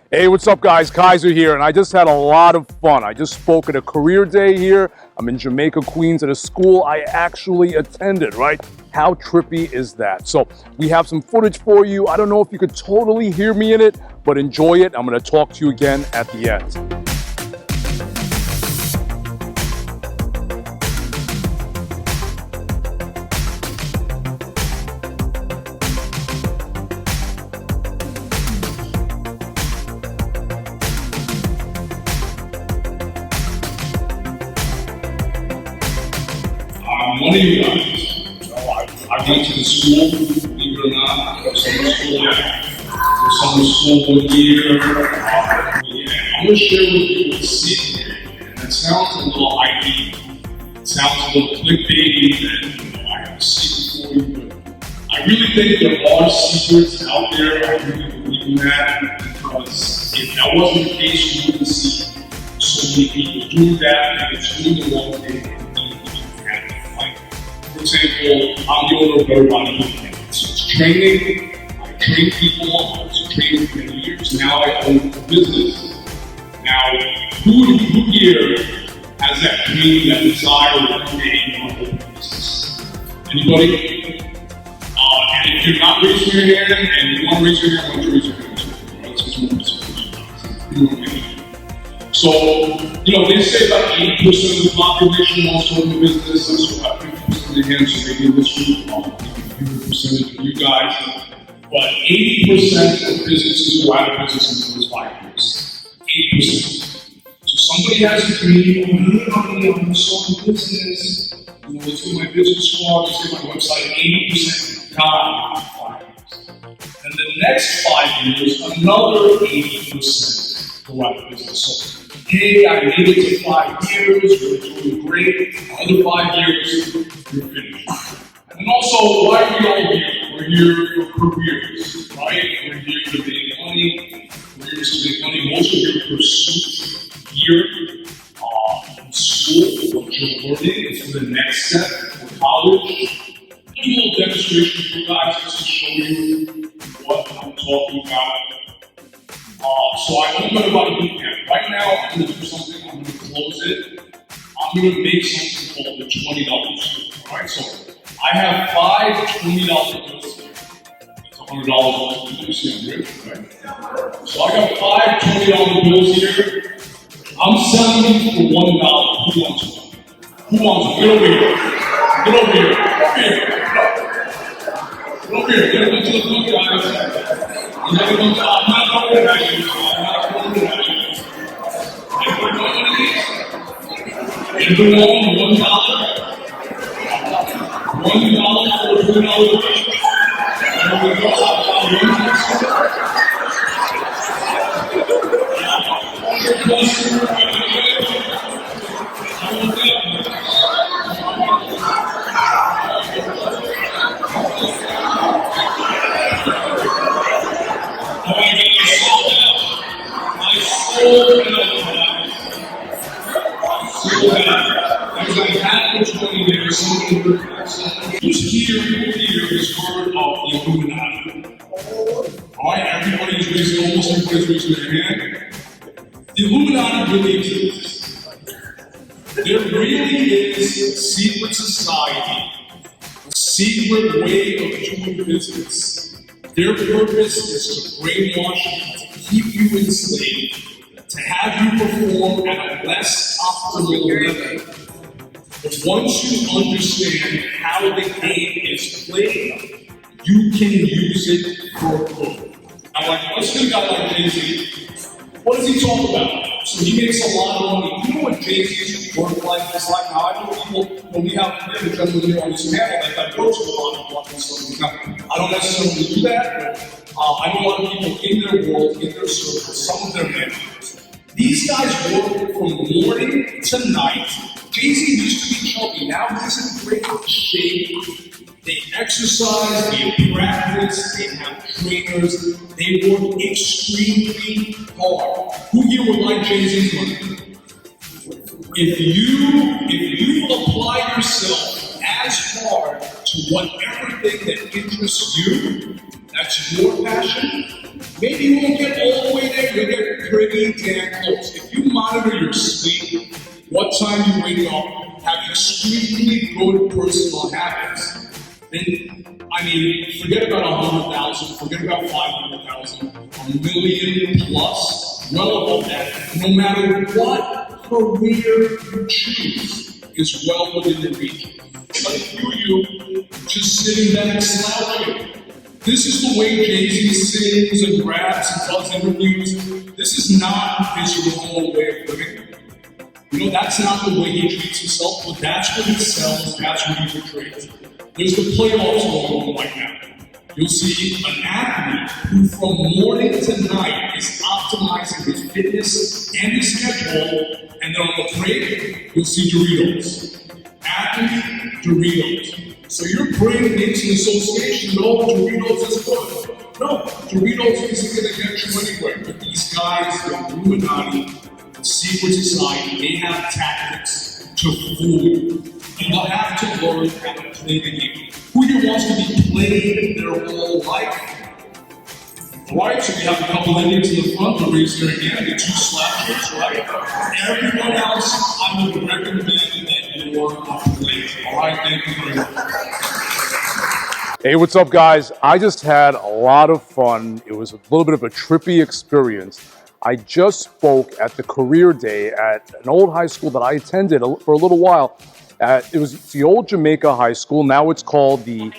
Hey, what's up, guys? Kaiser here, and I just had a lot of fun. I just spoke at a career day here. I'm in Jamaica, Queens, at a school I actually attended, right? How trippy is that? So we have some footage for you. I don't know if you could totally hear me in it, but enjoy it. I'm going to talk to you again at the end. One of you guys, I went to the school, believe it or not, summer school, summer school 1 year. I'm going to share with you a secret, and it sounds a little hypey, it sounds a little clickbaity, that I have a secret for you, but I really think there are secrets out there. I really believe in that, because if that wasn't the case, you wouldn't see so many people doing that, and it's doing the wrong thing. For example, I'm the owner of Better Body Bootcamp. It's training. I train people. I was a trainer for many years. Now I own a business. Now, who here has that dream, that desire one day to own a business? Anybody? And if you're not raising your hand and you want to raise your hand, I want you to raise your hand. Let's get some more. So, they say about 80% of the population wants to own a business. That's about 50% of the hands, so maybe in this group, a few percentage of you guys. But 80% of businesses go out of business in the first 5 years. 80%. So somebody has a dream, I'm going to start a business. Let's get my business card, let's get my website. 80% gone in 5 years. And the next 5 years, another 80% go out of business. So, hey, I made it to 5 years, we're doing great. Other 5 years, you're finished. And then also, why are we all here? We're here for careers, right? We're here to make money. We're here to make money. Most of your pursuit here in school, what you're learning is for the next step for college. I'll do a little demonstration for you guys just to show you what I'm talking about. So I own Better Body Bootcamp. Right now, I'm going to do something. I'm going to close it. I'm going to make something called the $20 All right, so I have 5 $20 bills here. That's $100. You see, I'm rich, right? So I got 5 $20 bills here. I'm selling these for $1. Who wants one? Who wants one? Get over here. Get over here. Get over here. Get over to the front, guys. I'm not going to at you. I'm not going at you. Anybody want one of these? Anybody want $1? $1 for $2 bill. And we go out Who's here is part of the Illuminati? Alright, everybody's raising, almost everybody's raising their hand. The Illuminati really exists. There really is a secret society, a secret way of doing business. Their purpose is to brainwash you, to keep you enslaved, to have you perform at a less optimal level. But once you understand how the game is played, you can use it for good. Now, let's think about like Jay-Z. What does he talk about? So he makes a lot of money. You know what Jay-Z's work life is like? Now, I know people, when we have a gentleman here on this panel that diverges a lot of what he's talking about. I don't necessarily do that, but I know a lot of people in their world, in their circle, some of their mentors. These guys work from morning to night. Jay-Z used to be chubby, now he's in great shape. They exercise, they practice, they have trainers, they work extremely hard. Who here would like Jay-Z's money? If you apply yourself as hard to whatever thing that interests you, that's your passion, maybe you won't get all the way there, you'll get pretty damn close. If you monitor your sleep, what time you wake up, have extremely good personal habits, then, I mean, forget about 100,000, forget about 500,000, a million plus, well above that, no matter what career you choose is well within your reach. But if you just sitting back slouching, this is the way Jay-Z sings and raps and does interviews. This is not his normal way of living. You know, that's not the way he treats himself, but that's what he sells, that's what he portrays. There's the playoffs going on right now. You'll see an athlete who from morning to night is optimizing his fitness and his schedule, and then on the break, you'll see Doritos. Athlete, Doritos. So your brain makes an association, no, Doritos is good. No, Doritos isn't going to get you anywhere. But these guys, the Illuminati, the secret society, they have tactics to fool you. And they'll have to learn how to play the game. Who here wants to be played their whole life? Alright, so we have a couple Indians in the front, they'll raise their hand, the two slapshers, right? Everyone else, I would recommend that you're played. Alright, thank you very much. Hey, what's up, guys? I just had a lot of fun. It was a little bit of a trippy experience. I just spoke at the career day at an old high school that I attended for a little while. It was the old Jamaica High School. Now it's called the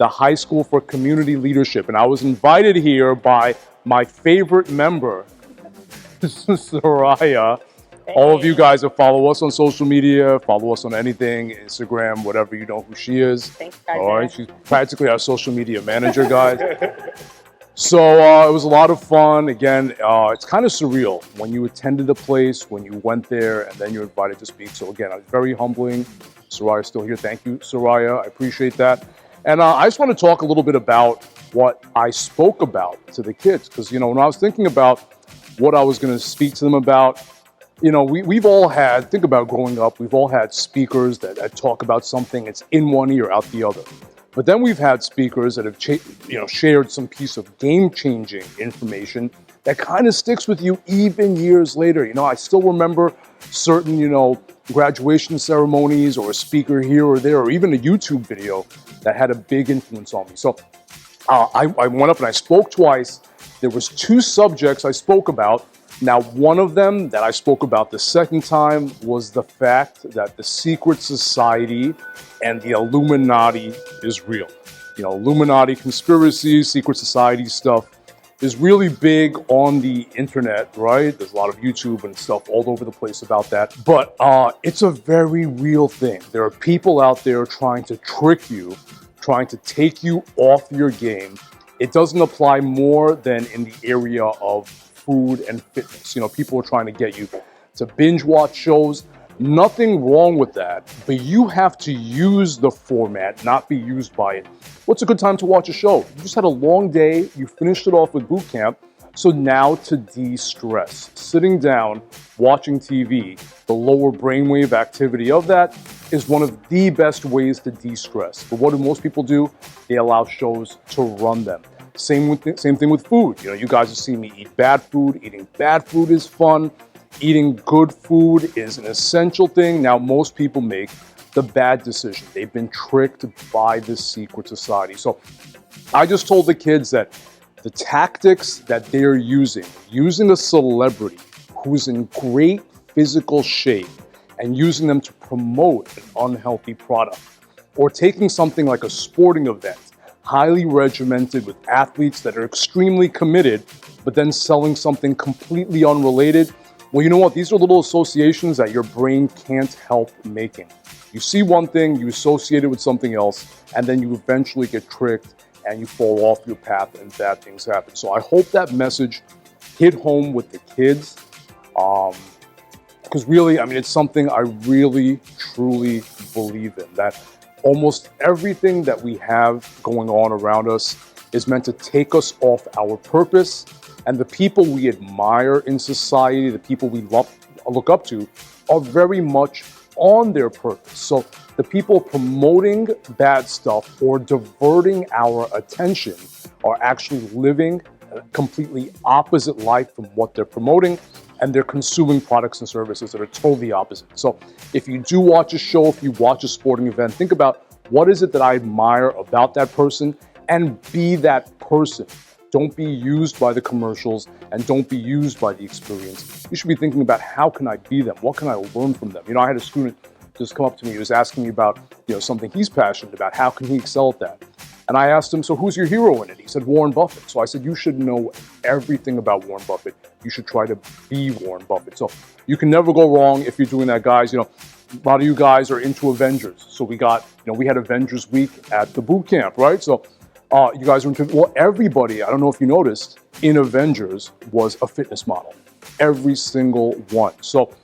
High School for Community Leadership. And I was invited here by my favorite member, Soraya. All of you guys that follow us on social media, follow us on anything, Instagram, whatever, you know who she is. Thanks, Kaiser. All right, she's practically our social media manager, guys. So it was a lot of fun. Again, it's kind of surreal when you attended the place, when you went there, and then you're invited to speak. So again, it's very humbling. Soraya's still here. Thank you, Soraya. I appreciate that. And I just want to talk a little bit about what I spoke about to the kids. Because, you know, when I was thinking about what I was going to speak to them about, you know, we've all had, think about growing up, we've all had speakers that talk about something, it's in one ear, out the other. But then we've had speakers that have shared some piece of game-changing information that kind of sticks with you even years later. You know, I still remember certain, you know, graduation ceremonies or a speaker here or there, or even a YouTube video that had a big influence on me. So I went up and I spoke twice. There was two subjects I spoke about. Now, one of them that I spoke about the second time was the fact that the secret society and the Illuminati is real. You know, Illuminati conspiracies, secret society stuff is really big on the internet, right? There's a lot of YouTube and stuff all over the place about that. But it's a very real thing. There are people out there trying to trick you, trying to take you off your game. It doesn't apply more than in the area of food and fitness. You know, people are trying to get you to binge watch shows. Nothing wrong with that, but you have to use the format, not be used by it. What's a good time to watch a show? You just had a long day, you finished it off with Bootcamp, so now to de-stress. Sitting down, watching TV, the lower brainwave activity of that is one of the best ways to de-stress. But what do most people do? They allow shows to run them. Same thing with food. You know, you guys have seen me eat bad food. Eating bad food is fun. Eating good food is an essential thing. Now, most people make the bad decision. They've been tricked by this secret society. So I just told the kids that the tactics that they're using a celebrity who's in great physical shape and using them to promote an unhealthy product, or taking something like a sporting event, highly regimented with athletes that are extremely committed, but then selling something completely unrelated. Well, you know what? These are little associations that your brain can't help making. You see one thing, you associate it with something else, and then you eventually get tricked and you fall off your path and bad things happen. So I hope that message hit home with the kids. Because really, I mean, it's something I really, truly believe in, that almost everything that we have going on around us is meant to take us off our purpose, and the people we admire in society, the people we look up to, are very much on their purpose. So the people promoting bad stuff or diverting our attention are actually living a completely opposite life from what they're promoting, and they're consuming products and services that are totally opposite. So if you do watch a show, if you watch a sporting event, think about what is it that I admire about that person and be that person. Don't be used by the commercials and don't be used by the experience. You should be thinking about how can I be them? What can I learn from them? You know, I had a student just come up to me, he was asking me about, you know, something he's passionate about. How can he excel at that? And I asked him, so who's your hero in it? He said, Warren Buffett. So I said, you should know everything about Warren Buffett. You should try to be Warren Buffett. So you can never go wrong if you're doing that, guys. You know, a lot of you guys are into Avengers. So we got, you know, we had Avengers Week at the Bootcamp, right? So you guys are into, well, everybody, I don't know if you noticed, in Avengers was a fitness model. Every single one. So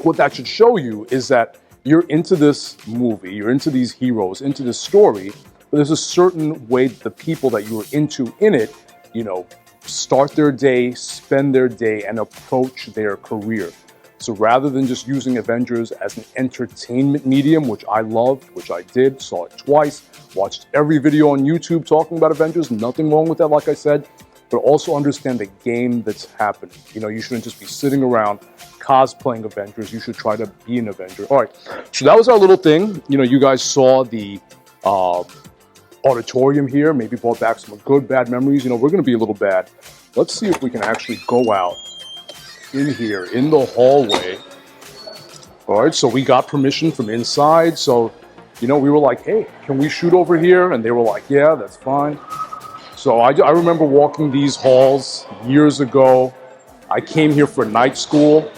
what that should show you is that you're into this movie, you're into these heroes, into this story, but there's a certain way that the people that you are into in it, you know, start their day, spend their day, and approach their career. So rather than just using Avengers as an entertainment medium, which I loved, which I did, saw it twice, watched every video on YouTube talking about Avengers, nothing wrong with that, like I said, but also understand the game that's happening. You know, you shouldn't just be sitting around cosplaying Avengers. You should try to be an Avenger. All right, so that was our little thing. You know, you guys saw the auditorium here, maybe brought back some good, bad memories. You know, we're going to be a little bad. Let's see if we can actually go out in here, in the hallway. All right, so we got permission from inside. So, you know, we were like, hey, can we shoot over here? And they were like, yeah, that's fine. So I remember walking these halls years ago. I came here for night school.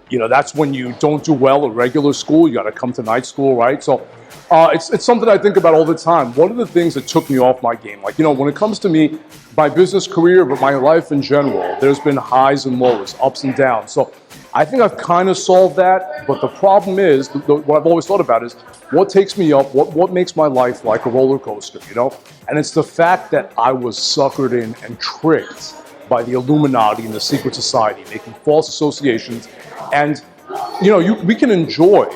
You know, that's when you don't do well at regular school. You got to come to night school, right? So it's something I think about all the time. What are the things that took me off my game? Like, you know, when it comes to me, my business career, but my life in general, there's been highs and lows, ups and downs. So I think I've kind of solved that. But the problem is, what I've always thought about is what takes me up, what makes my life like a roller coaster, you know? And it's the fact that I was suckered in and tricked by the Illuminati and the secret society, making false associations. And, you know, we can enjoy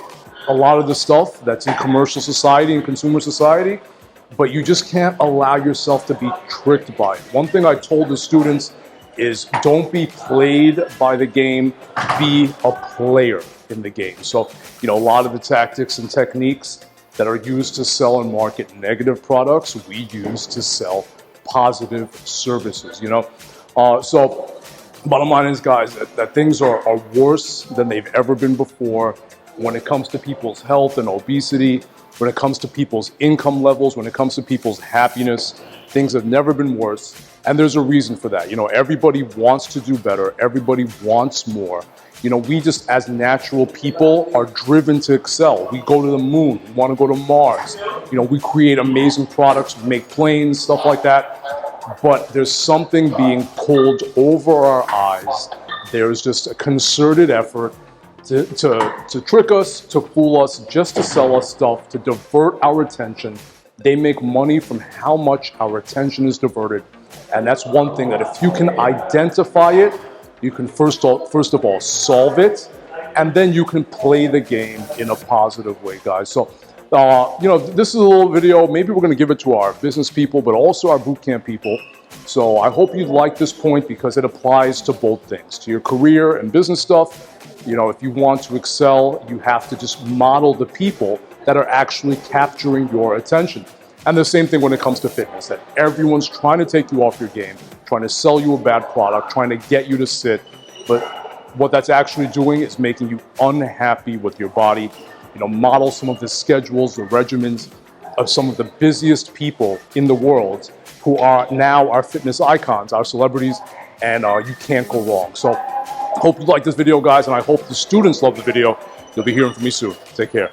a lot of the stuff that's in commercial society and consumer society, but you just can't allow yourself to be tricked by it. One thing I told the students is don't be played by the game, be a player in the game. So, you know, a lot of the tactics and techniques that are used to sell and market negative products, we use to sell positive services, you know? So bottom line is, guys, that things are worse than they've ever been before when it comes to people's health and obesity, when it comes to people's income levels, when it comes to people's happiness. Things have never been worse, and there's a reason for that. You know, everybody wants to do better. Everybody wants more. You know, we just, as natural people, are driven to excel. We go to the moon. We want to go to Mars. You know, we create amazing products. We make planes, stuff like that. But there's something being pulled over our eyes. There's just a concerted effort to trick us, to fool us, just to sell us stuff, to divert our attention. They make money from how much our attention is diverted. And that's one thing that if you can identify it, you can first of all solve it, and then you can play the game in a positive way, guys. So, you know, this is a little video. Maybe we're going to give it to our business people, but also our bootcamp people. So I hope you like this point because it applies to both things, to your career and business stuff. You know, if you want to excel, you have to just model the people that are actually capturing your attention. And the same thing when it comes to fitness, that everyone's trying to take you off your game, trying to sell you a bad product, trying to get you to sit. But what that's actually doing is making you unhappy with your body. You know, model some of the schedules, the regimens of some of the busiest people in the world who are now our fitness icons, our celebrities, and you can't go wrong. So hope you like this video, guys, and I hope the students love the video. You'll be hearing from me soon. Take care.